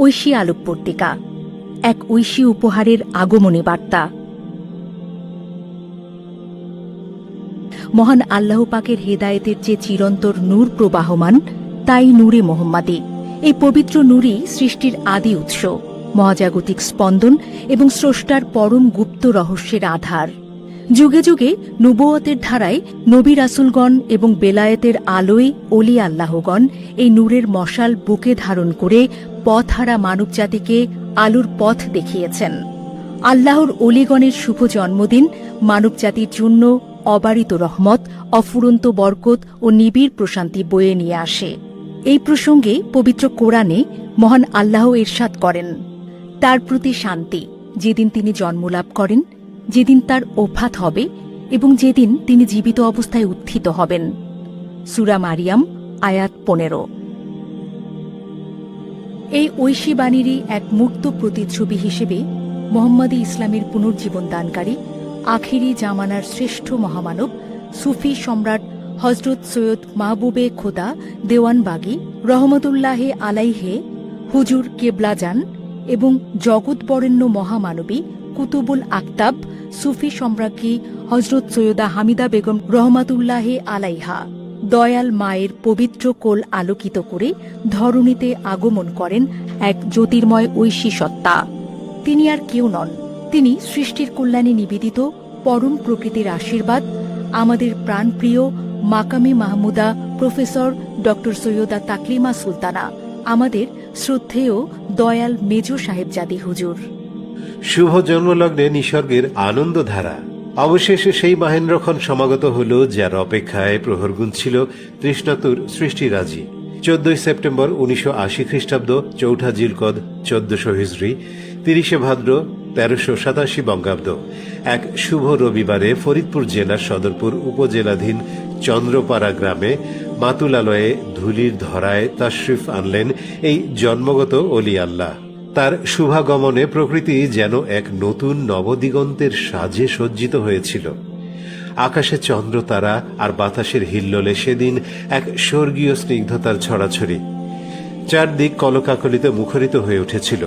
ঐশী আলোক পত্রিকা, এক ঐশী উপহারের আগমনী বার্তা। মহান আল্লাহ পাকের হেদায়েতের যে চিরন্তর নূর প্রবাহমান, তাই নূরে মোহাম্মদী। এই পবিত্র নূরই সৃষ্টির আদি উৎস, মহাজাগতিক স্পন্দন এবং স্রষ্টার পরম গুপ্ত রহস্যের আধার। যুগে যুগে নবুয়তের ধারায় নবী রাসূলগণ এবং বেলায়েতের আলোয় অলি আল্লাহগণ এই নূরের মশাল বুকে ধারণ করে পথহারা মানবজাতিকে আলোর পথ দেখিয়েছেন। আল্লাহর অলিগণের শুভ জন্মদিন মানবজাতির জন্য অবারিত রহমত, অফুরন্ত বরকত ও নিবিড় প্রশান্তি বয়ে নিয়ে আসে। এই প্রসঙ্গে পবিত্র কোরআনে মহান আল্লাহ ইরশাদ করেন, তার প্রতি শান্তি, যেদিন তিনি জন্মলাভ করেন, যেদিন তার ওফাত হবে এবং যেদিন তিনি জীবিত অবস্থায় উত্থিত হবেন। সূরা মারিয়াম, আয়াত 15। এই ঐশী বাণীরই এক মূর্ত প্রতিচ্ছবি হিসেবে মোহাম্মদী ইসলামের পুনর্জীবন দানকারী আখিরি জামানার শ্রেষ্ঠ মহামানব সুফি সম্রাট হজরত সৈয়দ মাহবুবে খোদা দেওয়ানবাগী রহমতুল্লাহে আলাইহে হুজুর কেবলাজান এবং জগৎবরেণ্য মহামানবী কুতুবুল আকতাব সুফি সম্রাজ্ঞী হজরত সৈয়দা হামিদা বেগম রহমাতুল্লাহে আলাইহা দয়াল মায়ের পবিত্র কোল আলোকিত করে ধরণীতে আগমন করেন এক জ্যোতির্ময় ঐশী সত্তা। তিনি আর কেউ নন, তিনি সৃষ্টির কল্যাণে নিবেদিত পরম প্রকৃতির আশীর্বাদ, আমাদের প্রাণপ্রিয় মাকামে মাহমুদা প্রফেসর ডক্টর সৈয়দা তাকলিমা সুলতানা, আমাদের শ্রদ্ধেয় দয়াল মেজ সাহেবজাদী হুজুর। শুভ জন্মলগ্নে নিসর্গের আনন্দধারা। অবশেষে সেই মহেন্দ্রক্ষণ সমাগত হল, যার অপেক্ষায় প্রহর গুনছিল তৃষ্ণাতুর সৃষ্টিরাজি। 14 সেপ্টেম্বর 1980 খ্রিস্টাব্দ, 4 জিলকদ 1400 হিজরি, 30 ভাদ্র 1387 বঙ্গাব্দ, এক শুভ রবিবারে ফরিদপুর জেলার সদরপুর উপজেলাধীন চন্দ্রপাড়া গ্রামে মাতুলালয়ে ধুলির ধরায় তাশরিফ আনলেন এই জন্মগত অলি আল্লাহ। তার শুভাগমনে প্রকৃতি যেন এক নতুন নবদিগন্তের সাজে সজ্জিত হয়েছিল। আকাশে চন্দ্র তারা আর বাতাসের হিল্লোলে সেদিন এক স্বর্গীয় স্নিগ্ধতার ছড়াছড়ি। চারদিক কলকাকলিতে মুখরিত হয়ে উঠেছিল।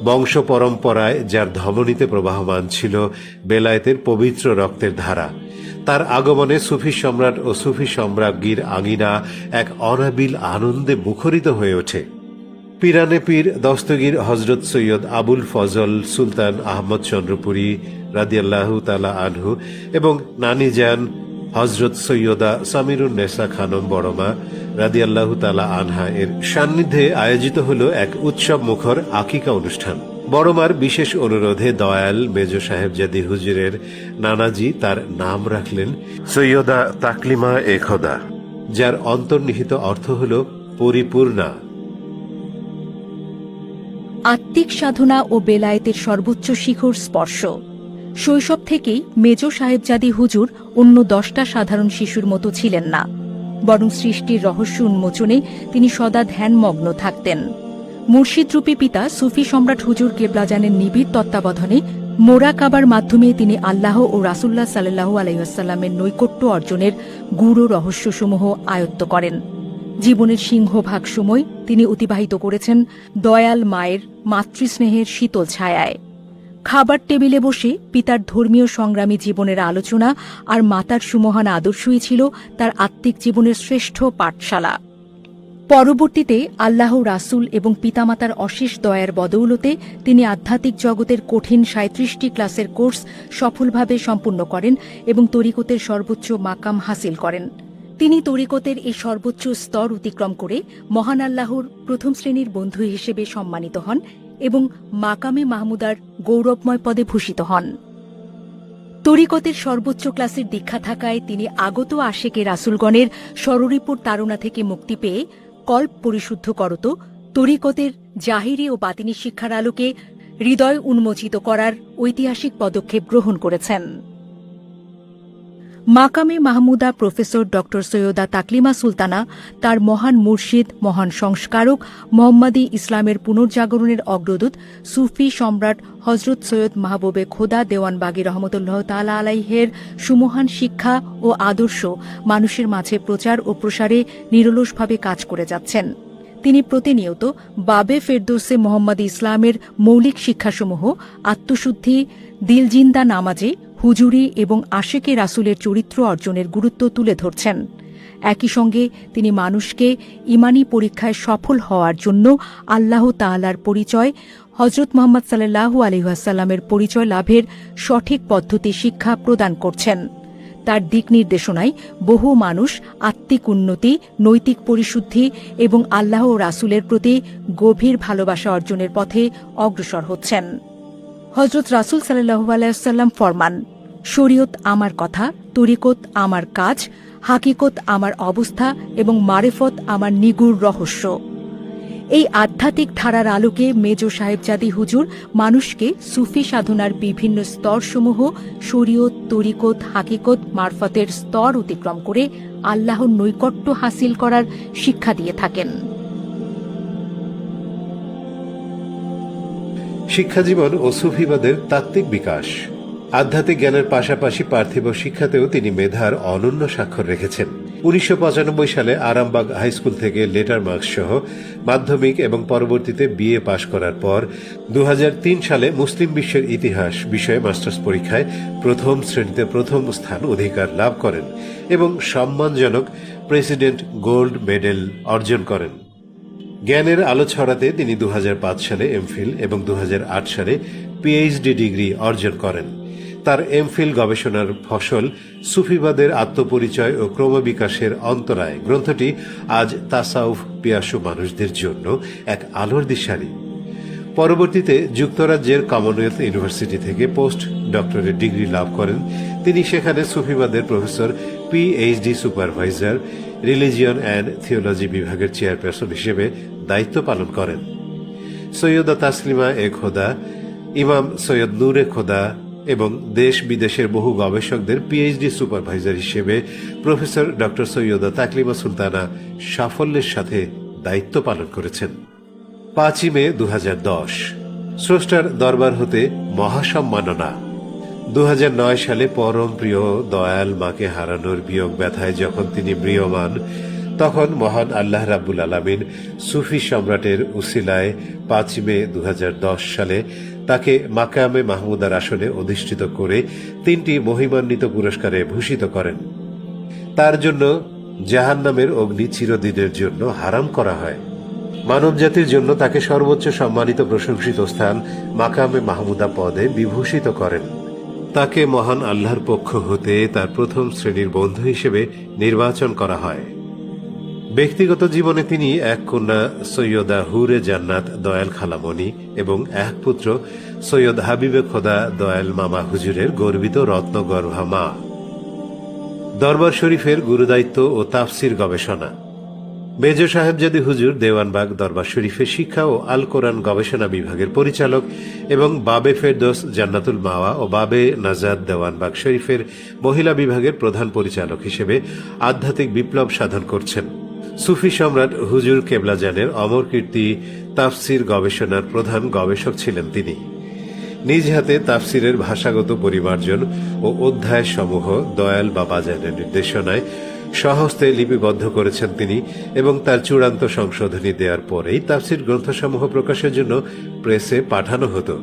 বংশ পরম্পরায় যার ধমনীতে প্রবাহমান ছিল বেলায়েতের পবিত্র রক্তের ধারা, তার আগমনে সুফি সম্রাট ও সুফি সম্রাজ্ঞীর আঙিনা এক অনাবিল আনন্দে মুখরিত হয়ে ওঠে। পিরানে পীর দস্তগীর হজরত সৈয়দ আবুল ফজল সুলতান আহমদ চন্দ্রপুরী রাদিয়াল্লাহু তাআলা আনহু এবং নানিজান হজরত সৈয়দা সামিরুন নেসা খানম বড়মা রাদিয়াল্লাহু তাআলা আনহা এর সান্নিধ্যে আয়োজিত হল এক উৎসব মুখর আকিকা অনুষ্ঠান। বড়মার বিশেষ অনুরোধে দয়াল মেজ সাহেবজাদী হুজুরের নানাজি তার নাম রাখলেন সৈয়দা তাকলিমা এ খোদা, যার অন্তর্নিহিত অর্থ হল পরিপূর্ণা। আত্মিক সাধনা ও বেলায়েতের সর্বোচ্চ শিখর স্পর্শ। শৈশব থেকেই মেজ সাহেবজাদী হুজুর অন্য 10টা সাধারণ শিশুর মতো ছিলেন না, বরং সৃষ্টির রহস্য উন্মোচনে তিনি সদা ধ্যানমগ্ন থাকতেন। মুর্শিদরূপী পিতা সুফি সম্রাট হুজুর কেবলাজানের নিবিড় তত্ত্বাবধানে মোরাকাবার মাধ্যমে তিনি আল্লাহ ও রাসূলুল্লাহ সাল্লাল্লাহু আলাইহি ওয়াসাল্লামের নৈকট্য অর্জনের গূঢ় রহস্যসমূহ আয়ত্ত করেন। জীবনের সিংহভাগ সময় তিনি অতিবাহিত করেছেন দয়াল মায়ের মাতৃস্নেহের শীতল ছায়ায়। খাবার টেবিলে বসে পিতার ধর্মীয় সংগ্রামী জীবনের আলোচনা আর মাতার সুমহান আদর্শই ছিল তার আত্মিক জীবনের শ্রেষ্ঠ পাঠশালা। পরবর্তীতে আল্লাহ, রাসূল এবং পিতামাতার অশেষ দয়ার বদৌলতে তিনি আধ্যাত্মিক জগতের কঠিন 37টি ক্লাসের কোর্স সফলভাবে সম্পূর্ণ করেন এবং তরিকতের সর্বোচ্চ মাকাম হাসিল করেন। তিনি তরিকতের এই সর্বোচ্চ স্তর অতিক্রম করে মহান আল্লাহর প্রথম শ্রেণীর বন্ধু হিসেবে সম্মানিত হন এবং মাকামে মাহমুদার গৌরবময় পদে ভূষিত হন। তরিকতের সর্বোচ্চ ক্লাসের দীক্ষা থাকায় তিনি আগত আশেকে রাসূলগণের শররিপুর তাড়না থেকে মুক্তি পেয়ে কল্প পরিশুদ্ধ করত তরিকতের জাহিরি ও বাতিনি শিক্ষার আলোকে হৃদয় উন্মোচিত করার ঐতিহাসিক পদক্ষেপ গ্রহণ করেছেন। মাকামে মাহমুদা প্রফেসর ডক্টর সৈয়দা তাকলিমা সুলতানা তার মহান মুর্শিদ, মহান সংস্কারক মোহাম্মদী ইসলামের পুনর্জাগরণের অগ্রদূত সুফি সম্রাট হজরত সৈয়দ মাহবুবে খোদা দেওয়ানবাগী রহমতুল্লাহ তাআলা আলাইহের সুমহান শিক্ষা ও আদর্শ মানুষের মাঝে প্রচার ও প্রসারে নিরলসভাবে কাজ করে যাচ্ছেন। তিনি প্রতিনিয়ত বাবে ফেরদৌসে মোহাম্মদ ইসলামের মৌলিক শিক্ষাসমূহ আত্মশুদ্ধি, দিলজিন্দা নামাজে, হুজুরি এবং আশেকে রাসূলের চরিত্র অর্জনের গুরুত্ব তুলে ধরছেন। একই সঙ্গে তিনি মানুষকে ইমানি পরীক্ষায় সফল হওয়ার জন্য আল্লাহ তাআলার পরিচয়, হজরত মুহাম্মদ সাল্লাল্লাহু আলাইহি ওয়াসাল্লামের পরিচয় লাভের সঠিক পদ্ধতি শিক্ষা প্রদান করছেন। তার দিক নির্দেশনায় বহু মানুষ আত্মিক উন্নতি, নৈতিক পরিশুদ্ধি এবং আল্লাহ ও রাসূলের প্রতি গভীর ভালোবাসা অর্জনের পথে অগ্রসর হচ্ছেন। হজরত রাসূল সাল্লাল্লাহু আলাইহি ওয়াসাল্লাম ফরমান, শরীয়ত আমার কথা, তরিকত আমার কাজ, হাকিকত আমার অবস্থা এবং মারেফত আমার নিগুড় রহস্য। এই আধ্যাত্মিক ধারার আলোকে মেজো সাহেবজাদী হুজুর মানুষকে সুফি সাধনার বিভিন্ন স্তরসমূহ, শরীয়ত, তরিকত, হাকিকত, মারফতের স্তর অতিক্রম করে আল্লাহর নৈকট্য হাসিল করার শিক্ষা দিয়ে থাকেন। শিক্ষাজীবন ও সুফিবাদের তাত্ত্বিক বিকাশ। আধ্যাত্মিক জ্ঞানের পাশাপাশি পার্থিব শিক্ষাতেও তিনি মেধার অনন্য স্বাক্ষর রেখেছেন। 1995 সালে আরামবাগ হাইস্কুল থেকে লেটার মার্কস সহ মাধ্যমিক এবং পরবর্তীতে বিএ পাশ করার পর 2003 সালে মুসলিম বিশ্বের ইতিহাস বিষয়ে মাস্টার্স পরীক্ষায় প্রথম শ্রেণীতে প্রথম স্থান অধিকার লাভ করেন এবং সম্মানজনক প্রেসিডেন্ট গোল্ড মেডেল অর্জন করেন। জ্ঞানের আলো ছড়াতে তিনি 2005 সালে এমফিল এবং 2008 সালে পিএইচডি ডিগ্রি অর্জন করেন। তার এমফিল গবেষণার ফসল সুফিবাদের আত্মপরিচয় ও ক্রমবিকাশের অন্তরায় গ্রন্থটি আজ তাসাউফ পিয়াসু মানুষদের জন্য এক আলোর দিশারি। পরবর্তীতে যুক্তরাজ্যের কমনওয়েলথ ইউনিভার্সিটি থেকে পোস্ট ডক্টরেট ডিগ্রি লাভ করেন। তিনি সেখানে সুফিবাদের professor, PhD supervisor, religion and theology বিভাগের চেয়ারপারসন হিসেবে দায়িত্ব পালন করেন। সৈয়দা তাসলিমা এ খোদা, ইমাম সৈয়দ নূরে খোদা এবং দেশ বিদেশের বহু গবেষকদের পিএইচডি সুপারভাইজার হিসেবে প্রফেসর ডক্টর সৈয়দা তাকলিমা সুলতানা সাফল্যের সাথে দায়িত্ব পালন করেছেন। 5 মে 2010 স্রষ্টার দরবার হতে মহাসম্মাননা। 2009 সালে পরম প্রিয় দয়াল মাকে হারানোর বিয়োগ ব্যথায় যখন তিনি ম্রিয়মান, তখন মহান আল্লাহ রাব্বুল আলামিন সুফি সম্রাটের উসিলায় 5 মে 2010 সালে তাকে মাকামে মাহমুদার আসনে অধিষ্ঠিত করে 3টি মহিমান্বিত পুরস্কারে ভূষিত করেন। তার জন্য জাহান্নামের অগ্নি চিরদিনের জন্য হারাম করা হয়। মানবজাতির জন্য তাকে সর্বোচ্চ সম্মানিত প্রশংসিত স্থান মাকামে মাহমুদা পদে বিভূষিত করেন। তাকে মহান আল্লাহর পক্ষ হতে তার প্রথম শ্রেণীর বন্ধু হিসেবে নির্বাচন করা হয়। ব্যক্তিগত জীবনে তিনি এক কন্যা সৈয়দা হুরে জান্নাত দয়াল খালামণি এবং এক পুত্র সৈয়দ হাবিবে খোদা দয়াল মামা হুজুরের গর্বিত রত্নগর্ভা মা। দরবার শরীফের গুরুদায়িত্ব ও তাফসির গবেষণা। মেজো সাহেবজাদী হুজুর দেওয়ানবাগ দরবার শরীফের শিক্ষা ও আল কোরআন গবেষণা বিভাগের পরিচালক এবং বাবে ফেরদৌস জান্নাতুল মাওয়া ও বাবে নাজাদ দেওয়ানবাগ শরীফের মহিলা বিভাগের প্রধান পরিচালক হিসেবে আধ্যাত্মিক বিপ্লব সাধন করছেন। সুফি সম্রাট হুজুর কেবলাজানের অমর কীর্তি তাফসির গবেষণার প্রধান গবেষক ছিলেন তিনি। নিজ হাতে তাফসিরের ভাষাগত পরিমার্জন ও অধ্যায় সমূহ দয়াল বাবাজানের নির্দেশনায় স্বহস্তে লিপিবদ্ধ করেছেন তিনি এবং তার চূড়ান্ত সংশোধনী দেওয়ার পরেই তাফসির গ্রন্থসমূহ প্রকাশের জন্য প্রেসে পাঠানো হতো।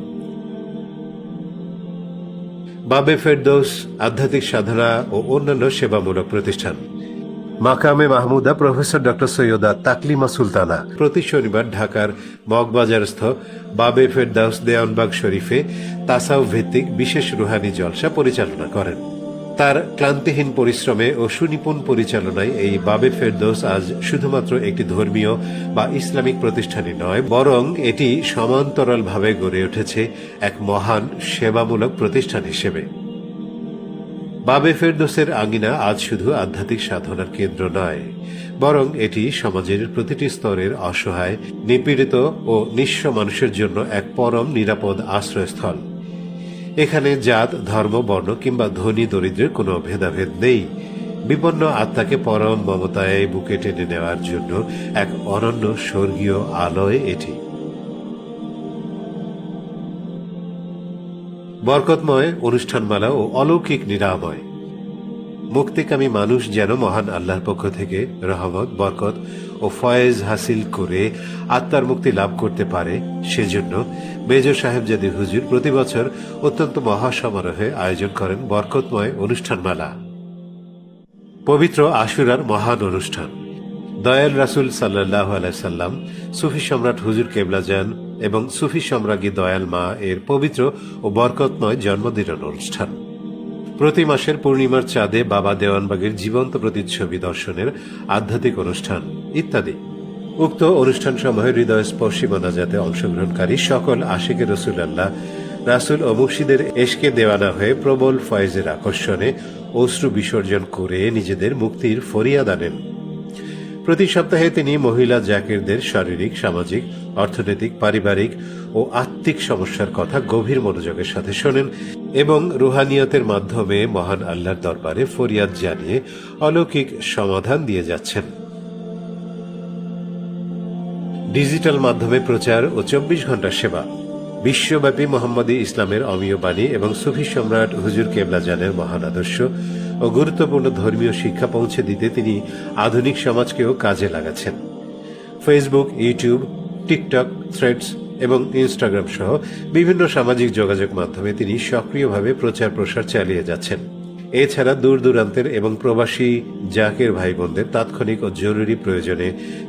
বাবে ফেরদৌস আধ্যাত্মিক সাধনা ও অন্যান্য সেবামূলক প্রতিষ্ঠান। মাকামে মাহমুদা প্রফেসর ডক্টর সৈয়দা তাকলিমা সুলতানা প্রতি শনিবার ঢাকার মগবাজারস্থ বাবে ফেরদৌস দেওয়ানবাগ শরীফে তাসাউফ ভিত্তিক বিশেষ রুহানি জলসা পরিচালনা করেন। তার ক্লান্তিহীন পরিশ্রমে ও সুনিপুণ পরিচালনায় এই বাবে ফেরদৌস আজ শুধুমাত্র একটি ধর্মীয় বা ইসলামিক প্রতিষ্ঠানই নয়, বরং এটি সমান্তরালভাবে গড়ে উঠেছে এক মহান সেবামূলক প্রতিষ্ঠান হিসেবে। বাবে ফেরদৌসের আঙিনা আজ শুধু আধ্যাত্মিক সাধনার কেন্দ্র নয়, বরং এটি সমাজের প্রতিটি স্তরের অসহায়, নিপীড়িত ও নিঃস্ব মানুষের জন্য এক পরম নিরাপদ আশ্রয়স্থল। এখানে জাত, ধর্ম, বর্ণ কিংবা ধনী দরিদ্রের কোনো ভেদাভেদ নেই। বিপন্ন আত্মাকে পরম মমতায় বুকে টেনে নেওয়ার জন্য এক অনন্য স্বর্গীয় আলয় এটি। বরকতময় অনুষ্ঠানমালা ও অলৌকিক নিরাময়। মুক্তিকামী মানুষ যেন মহান আল্লাহর পক্ষ থেকে রহমত, বরকত ও ফয়েজ হাসিল করে আত্মার মুক্তি লাভ করতে পারে, সেজন্য মেজর সাহেবজাদী হুজুর প্রতি বছর অত্যন্ত মহাসমারোহে আয়োজন করেন বরকতময় অনুষ্ঠানমালা। পবিত্র আশুরার মহান অনুষ্ঠান, দয়াল রাসূল সাল্লাল্লাহু আলাইহি সাল্লাম, সুফি সম্রাট হুজুর কেবলাজান এবং সুফি সম্রাজ্ঞী দয়াল মা এর পবিত্র ও বরকতময় জন্মদিনের অনুষ্ঠান। প্রতি মাসের পূর্ণিমার চাঁদে বাবা দেওয়ানবাগের জীবন্ত প্রতিচ্ছবি দর্শনের আধ্যাত্মিক অনুষ্ঠান ইত্যাদি। উক্ত অনুষ্ঠান সমূহে হৃদয়স্পর্শী মোনাজাতে অংশগ্রহণকারী সকল আশিকে রাসূলুল্লাহ, রাসূল ও মুর্শিদের এশকে দেওয়ানা হয়ে প্রবল ফয়েজের আকর্ষণে অশ্রু বিসর্জন করে নিজেদের মুক্তির ফরিয়াদ আনেন। প্রতি সপ্তাহে তিনি মহিলা জাকিরদের শারীরিক, সামাজিক, অর্থনৈতিক, পারিবারিক ও আত্মিক সমস্যার কথা গভীর মনোযোগের সাথে শোনেন এবং রুহানিয়তের মাধ্যমে মহান আল্লাহর দরবারে ফরিয়াদ জানিয়ে অলৌকিক সমাধান দিয়ে যাচ্ছেন। ডিজিটাল মাধ্যমে প্রচার ও 24 ঘন্টা সেবা, বিশ্বব্যাপী মোহাম্মদী ইসলামের অমীয় বাণী এবং সুফি সম্রাট হুজুর কেবলাজানের মহান আদর্শ ও গুরুত্বপূর্ণ ধর্মীয় শিক্ষা পৌঁছে দিতে তিনি আধুনিক সমাজকেও কাজে লাগাচ্ছেন। ফেসবুক, ইউটিউব, টিকটক, থ্রেডস এবং ইনস্টাগ্রাম সহ বিভিন্ন সামাজিক যোগাযোগ মাধ্যমে তিনি সক্রিয়ভাবে প্রচার প্রসার চালিয়ে যাচ্ছেন। এছাড়া দূর দূরান্তের এবং প্রবাসী জাকির ভাই বোনদের তাৎক্ষণিক ও জরুরি প্রয়োজনে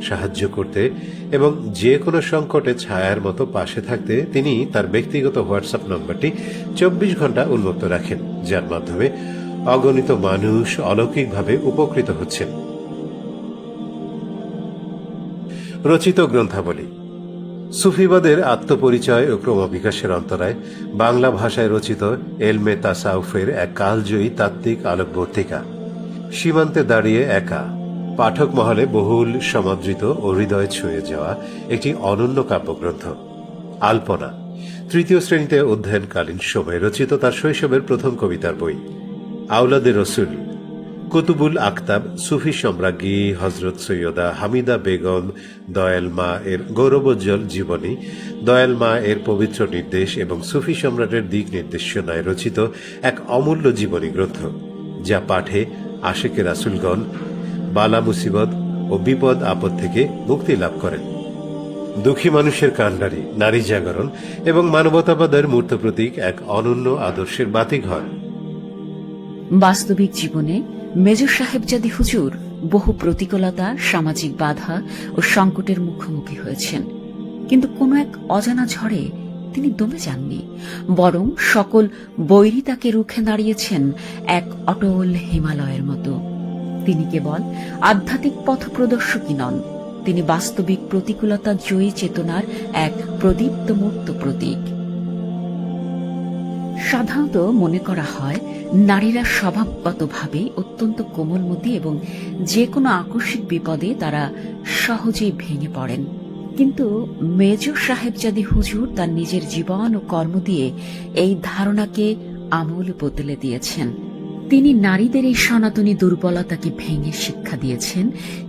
সাহায্য করতে এবং যে কোনো সংকটে ছায়ার মতো পাশে থাকতে তিনি তার ব্যক্তিগত হোয়াটসঅ্যাপ নম্বরটি 24 ঘন্টা উন্মুক্ত রাখেন, যার মাধ্যমে অগণিত মানুষ অলৌকিকভাবে উপকৃত হচ্ছেন। রচিত গ্রন্থাবলী, সুফিবাদের আত্মপরিচয় ও ক্রমবিকাশের অন্তরায় বাংলা ভাষায় রচিত এলমে তাসাউফের এক কালজয়ী তাত্ত্বিক আলোকবর্তিকা। সীমান্তে দাঁড়িয়ে একা, পাঠক মহলে বহুল সমাদৃত ও হৃদয় ছুঁয়ে যাওয়া একটি অনন্য কাব্যগ্রন্থ। আলপনা, তৃতীয় শ্রেণীতে অধ্যয়নকালীন সময়ে রচিত তার শৈশবের প্রথম কবিতার বই। আওলাদে রসুল, কুতুবুল আকতাব, সুফি সম্রাজ্ঞী হজরত সৈয়দা হামিদা বেগম দয়াল মা এর গৌরবোজ্জ্বল জীবনী, দয়াল মা এর পবিত্র নির্দেশ এবং সুফি সম্রাটের দিক নির্দেশনায় রচিত এক অমূল্য জীবনী গ্রন্থ, যা পাঠে আশিকে রাসূলগণ বালা মুসিবত ও বিপদ আপদ থেকে মুক্তি লাভ করেন। দুঃখী মানুষের কান্ডারি, নারী জাগরণ এবং মানবতাবাদের মূর্ত প্রতীক এক অনন্য আদর্শের বাতিঘর। বাস্তবিক জীবনে মেজর সাহেবজাদী হুজুর বহু প্রতিকূলতা, সামাজিক বাধা ও সংকটের মুখোমুখি হয়েছেন, কিন্তু কোনো এক অজানা ঝড়ে তিনি দমে যাননি, বরং সকল বৈরিতাকে রুখে দাঁড়িয়েছেন এক অটল হিমালয়ের মতো। তিনি কেবল আধ্যাত্মিক পথ প্রদর্শকই নন, তিনি বাস্তবিক প্রতিকূলতা জয়ী চেতনার এক প্রদীপ্তমূর্ত প্রতীক। সাধারণত মনে করা হয় নারীরা স্বভাবগতভাবে অত্যন্ত কোমলমতি এবং যে কোনো আকস্মিক বিপদে তারা সহজেই ভেঙে পড়েন, কিন্তু মেজর সাহেবজাদী হুজুর তার নিজের জীবন ও কর্ম দিয়ে এই ধারণাকে আমূল বদলে দিয়েছেন। তিনি নারীদের এই সনাতনী দুর্বলতাকে ভেঙে শিক্ষা দিয়েছেন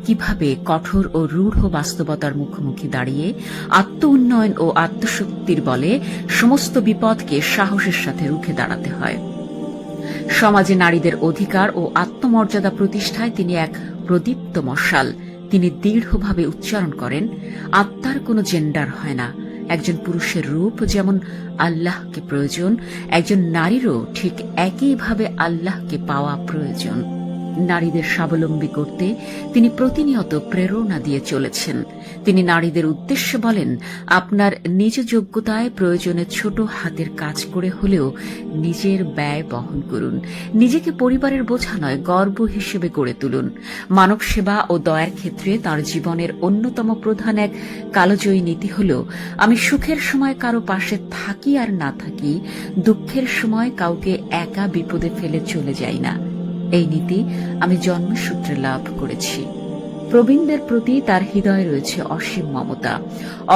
কিভাবে কঠোর ও রূঢ় বাস্তবতার মুখোমুখি দাঁড়িয়ে আত্ম উন্নয়ন ও আত্মশক্তির বলে সমস্ত বিপদকে সাহসের সাথে রুখে দাঁড়াতে হয়। সমাজে নারীদের অধিকার ও আত্মমর্যাদা প্রতিষ্ঠায় তিনি এক প্রদীপ্ত মশাল। তিনি দৃঢ়ভাবে উচ্চারণ করেন, আত্মার কোনো জেন্ডার হয় না। একজন পুরুষের রূপ যেমন আল্লাহকে প্রয়োজন, একজন নারীরও ঠিক একইভাবে আল্লাহকে পাওয়া প্রয়োজন। নারীদের স্বাবলম্বী করতে তিনি প্রতিনিয়ত প্রেরণা দিয়ে চলেছেন। তিনি নারীদের উদ্দেশ্যে বলেন, আপনার নিজ যোগ্যতায় প্রয়োজনে ছোট হাতের কাজ করে হলেও নিজের ব্যয় বহন করুন। নিজেকে পরিবারের বোঝা নয়, গর্ব হিসেবে গড়ে তুলুন। মানব সেবা ও দয়ার ক্ষেত্রে তার জীবনের অন্যতম প্রধান এক কালজয়ী নীতি হল, আমি সুখের সময় কারো পাশে থাকি আর না থাকি, দুঃখের সময় কাউকে একা বিপদে ফেলে চলে যাই না। এই নীতি আমি জন্মসূত্রে লাভ করেছি। প্রবীণদের প্রতি তার হৃদয়ে রয়েছে অসীম মমতা।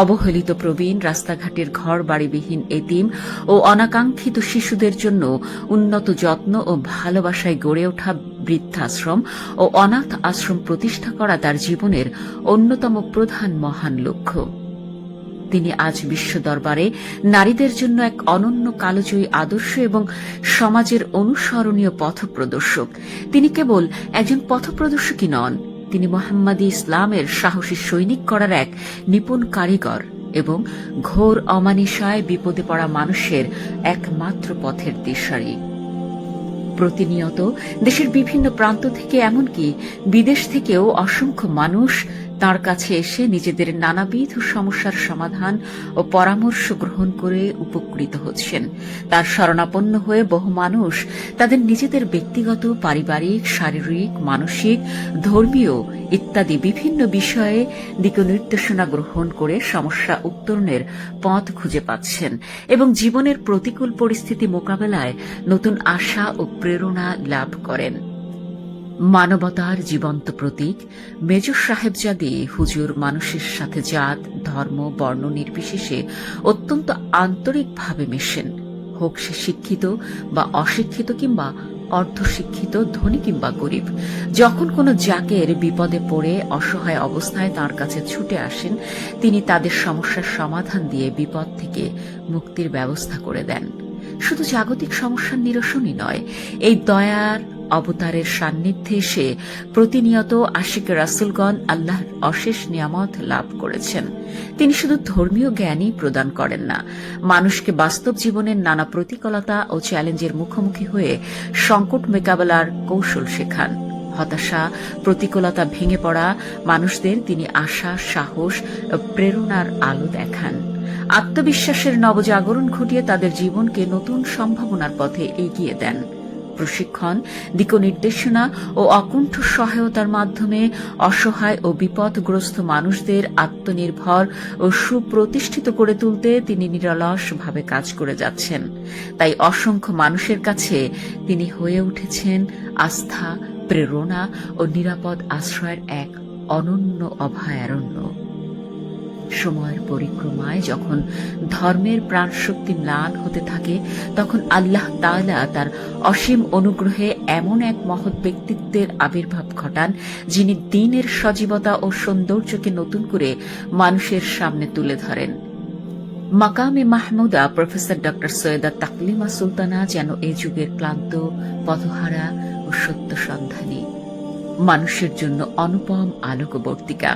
অবহেলিত প্রবীণ, রাস্তাঘাটের ঘর বাড়িবিহীন এতিম ও অনাকাঙ্ক্ষিত শিশুদের জন্য উন্নত যত্ন ও ভালোবাসায় গড়ে ওঠা বৃদ্ধাশ্রম ও অনাথ আশ্রম প্রতিষ্ঠা করা তার জীবনের অন্যতম প্রধান মহান লক্ষ্য। তিনি আজ বিশ্ব দরবারে নারীদের জন্য এক অনন্য কালজয়ী আদর্শ এবং সমাজের অনুসরণীয় পথপ্রদর্শক। তিনি কেবল একজন পথপ্রদর্শকই নন, তিনি মুহাম্মাদী ইসলামের সাহসী সৈনিক করার এক নিপুণ কারিগর এবং ঘোর অমানিসায় বিপদে পড়া মানুষের একমাত্র পথের দিশারি। প্রতিনিয়ত দেশের বিভিন্ন প্রান্ত থেকে এমনকি বিদেশ থেকেও অসংখ্য মানুষ তার কাছে এসে নিজেদের নানাবিধ সমস্যার সমাধান ও পরামর্শ গ্রহণ করে উপকৃত হচ্ছেন। তার শরণাপন্ন হয়ে বহু মানুষ তাদের নিজেদের ব্যক্তিগত, পারিবারিক, শারীরিক, মানসিক, ধর্মীয় ইত্যাদি বিভিন্ন বিষয়ে দিক নির্দেশনা গ্রহণ করে সমস্যা উত্তরণের পথ খুঁজে পাচ্ছেন এবং জীবনের প্রতিকূল পরিস্থিতি মোকাবেলায় নতুন আশা ও প্রেরণা লাভ করেন। মানবতার জীবন্ত প্রতীক মেজর সাহেবজাদে হুজুর মানুষের সাথে জাত, ধর্ম, বর্ণ নির্বিশেষে অত্যন্ত আন্তরিকভাবে মেশেন, হোক সে শিক্ষিত বা অশিক্ষিত কিংবা অর্ধশিক্ষিত, ধনী কিংবা গরিব। যখন কোনো জাকের বিপদে পড়ে অসহায় অবস্থায় তার কাছে ছুটে আসেন, তিনি তাদের সমস্যার সমাধান দিয়ে বিপদ থেকে মুক্তির ব্যবস্থা করে দেন। শুধু জাগতিক সমস্যার নিরসনই নয়, এই দয়ার অবতারের সান্নিধ্যে এসে প্রতিনিয়ত আশিক রাসূলগণ আল্লাহর অশেষ নিয়ামত লাভ করেছেন। তিনি শুধু ধর্মীয় জ্ঞানই প্রদান করেন না, মানুষকে বাস্তব জীবনের নানা প্রতিকূলতা ও চ্যালেঞ্জের মুখোমুখি হয়ে সংকট মোকাবেলার কৌশল শেখান। হতাশা, প্রতিকূলতা ভেঙে পড়া মানুষদের তিনি আশা, সাহস ও প্রেরণার আলো দেখান। আত্মবিশ্বাসের নবজাগরণ ঘটিয়ে তাদের জীবনকে নতুন সম্ভাবনার পথে এগিয়ে দেন। প্রশিক্ষণ, দিক নির্দেশনা ও অকুণ্ঠ সহায়তার মাধ্যমে অসহায় ও বিপদগ্রস্ত মানুষদের আত্মনির্ভর ও সুপ্রতিষ্ঠিত করে তুলতে তিনি নিরলসভাবে কাজ করে যাচ্ছেন। তাই অসংখ্য মানুষের কাছে তিনি হয়ে উঠেছেন আস্থা, প্রেরণা ও নিরাপদ আশ্রয়ের এক অনন্য অভয়ারণ্য। সময়ের পরিক্রমায় যখন ধর্মের প্রাণশক্তি ম্লান হতে থাকে, তখন আল্লাহ তাআলা তার অসীম অনুগ্রহে এমন এক মহৎ ব্যক্তিত্বের আবির্ভাব ঘটান, যিনি দ্বীনের সজীবতা ও সৌন্দর্যকে নতুন করে মানুষের সামনে তুলে ধরেন। মাকামে মাহমুদা প্রফেসর ডক্টর সৈয়দা তাকলিমা সুলতানা যেন এই যুগের ক্লান্ত, পথহারা ও সত্য সন্ধানী মানুষের জন্য অনুপম আলোকবর্তিকা।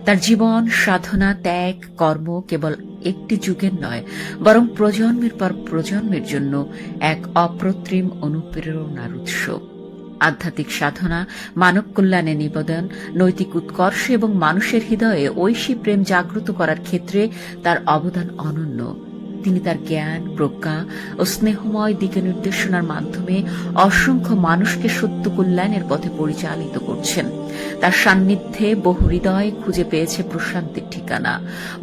তার জীবন, সাধনা, ত্যাগ, কর্ম কেবল একটি যুগের নয়, বরং প্রজন্মের পর প্রজন্মের জন্য এক অপ্রতিম অনুপ্রেরণার উৎস। আধ্যাত্মিক সাধনা, মানব কল্যাণে নিবেদন, নৈতিক উৎকর্ষ এবং মানুষের হৃদয়ে ঐশী প্রেম জাগ্রত করার ক্ষেত্রে তার অবদান অনন্য। তিনি তার জ্ঞান, প্রজ্ঞা ও স্নেহময় দিক নির্দেশনার মাধ্যমে অসংখ্য মানুষকে সত্য কল্যাণের পথে পরিচালিত করছেন। তার সান্নিধ্যে বহু হৃদয় খুঁজে পেয়েছে প্রশান্তির ঠিকানা,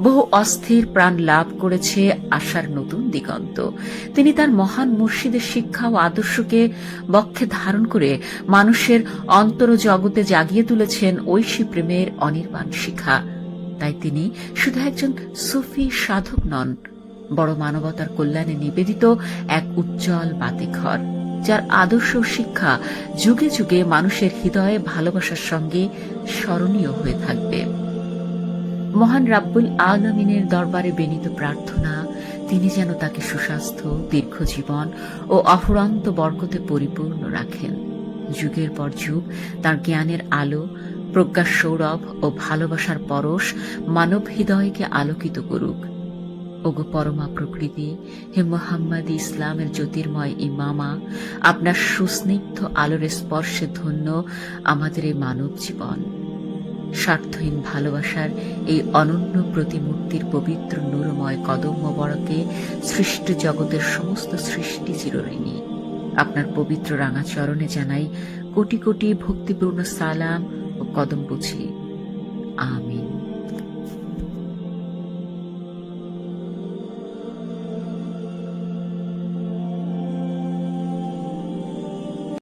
বহু অস্থির প্রাণ লাভ করেছে আশার নতুন দিগন্ত। তিনি তার মহান মুর্শিদের শিক্ষা ও আদর্শকে বক্ষে ধারণ করে মানুষের অন্তর জগতে জাগিয়ে তুলেছেন ঐশী প্রেমের অনির্বাণ শিখা। তাই তিনি শুধু একজন সুফি সাধক নন, বড় মানবতার কল্যাণে নিবেদিত এক উজ্জ্বল বাতিঘর, যার আদর্শ শিক্ষা যুগে যুগে মানুষের হৃদয়ে ভালোবাসার সঙ্গে স্মরণীয় হয়ে থাকবে। মহান রাব্বুল আলামিনের দরবারে বিনীত প্রার্থনা, তিনি যেন তাকে সুস্বাস্থ্য, দীর্ঘ জীবন ও অফুরন্ত বরকতে পরিপূর্ণ রাখেন। যুগের পর যুগ তার জ্ঞানের আলো, প্রজ্ঞার সৌরভ ও ভালোবাসার পরশ মানব হৃদয়কে আলোকিত করুক। ওগো পরমা প্রকৃতি, হে মুহাম্মাদী ইসলামের জ্যোতির্ময় ইমামা, আপনার সুস্নিগ্ধ আলোর স্পর্শে ধন্য আমাদের এই মানব জীবন। স্বার্থহীন ভালোবাসার এই অনন্য প্রতিমূর্তির পবিত্র নূরময় কদম মোবারকে সৃষ্ট জগতের সমস্ত সৃষ্টি চিরঋণী। আপনার পবিত্র রাঙা চরণে জানাই কোটি কোটি ভক্তিপূর্ণ সালাম ও কদম বুঝি। আমিন।